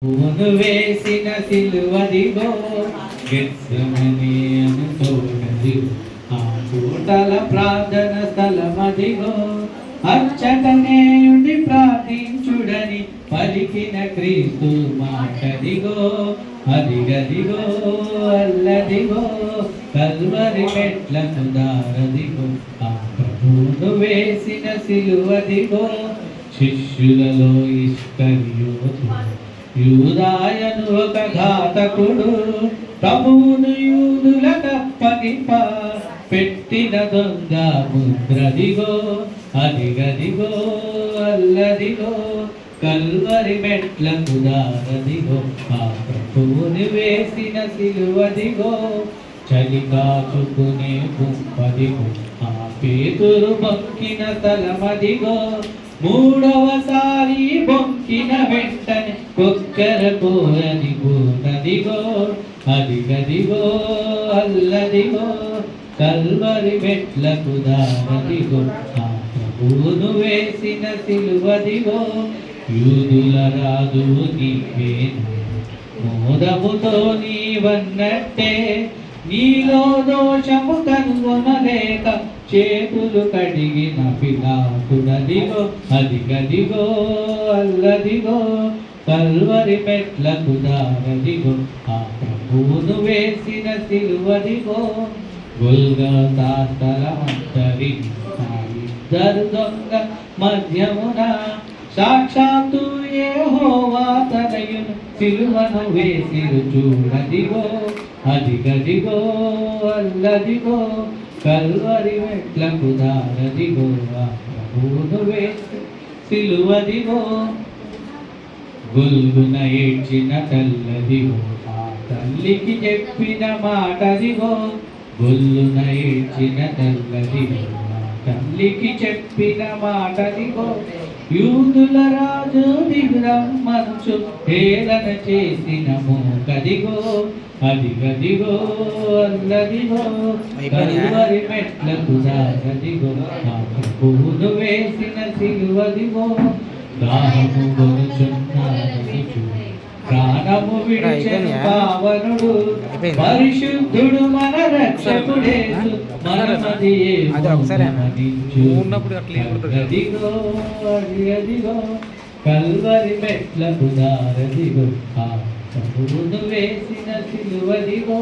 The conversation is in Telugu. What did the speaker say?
పూను వేసిన సిలువదిగో గెత్సెమనే అనుకోనదిగో ఆ పూటల ప్రార్థన స్థలమదిగో అచ్చటనే ఉండి ప్రార్థించుడని పలికిన క్రీస్తు మాటదిగో అదిగదిగో అల్లదిగో కల్వరి మెట్లకు దారదిగో ఆ ప్రభువును వేసిన సిలువదిగో శిష్యులలో ఇస్కరియోతు యూదాయను ఒక ఘాతకుడు ప్రభువును యూదులకప్పగింప పెట్టిన దొంగ ముద్రదిగో అదిగదిగో అల్లదిగో కల్వరి మెట్లకు దారదిగో ఆ ప్రభువుని వేసిన సిలువదిగో చలి కాచుకునే గుంపదిగో ఆ పేతురు బొక్కిన తలమదిగో మూడవసారి బొక్కిన వెంటనే కొక్కర కోరని పోనదిగో అదిగదిగో అల్లదిగో కల్వరి మెట్లకు దారదిగో ఆ ప్రభువును వేసిన సిలువదిగో యూదుల రాజు నీవేనా మోదముతో నీవన్నట్టే నీలో దోషము కనుగొనలేక చేతులు కడిగిన పిలాతుడదిగో అదిగదిగో అల్లదిగో కల్వరి మెట్లకు దారదిగో ఆ ప్రభువును వేసిన సిలువదిగో గొల్గొతా స్థలమంతరి ఇద్దరు దొంగ మధ్యమున సాక్షాత్తు యెహోవా తనయును సిలువను వేసిరు చూడదిగో అదిగదిగో అల్లదిగో కల్వరి మెట్లకు దారదిగో ఆ ప్రభువును వేసి సిలువదిగో గొల్గున ఏడ్చిన తల్లదిగో ఆ తల్లికి చెప్పిన మాటదిగో గొల్లున ఏడ్చిన తల్లదిగో ఆ తల్లికి చెప్పిన మాటదిగో యూదుల రాజు దిగురమ్మనుచు హేళన చేసిన మోకదిగో అదిగదిగో అల్లదిగో కల్వరి మెట్లకు దారదిగో ఆ ప్రభువును వేసిన సిలువదిగో దాహము గొనుచున్నారనుచు ప్రాణము విడిచెను పావనుడు పరిశుద్ధుడు మన రక్షకుడేసు మనమదియే అదిగో అదిగో కల్వరి మెట్లకు దారదిగో ఆ ప్రభువును వేసిన సిలువదిగో.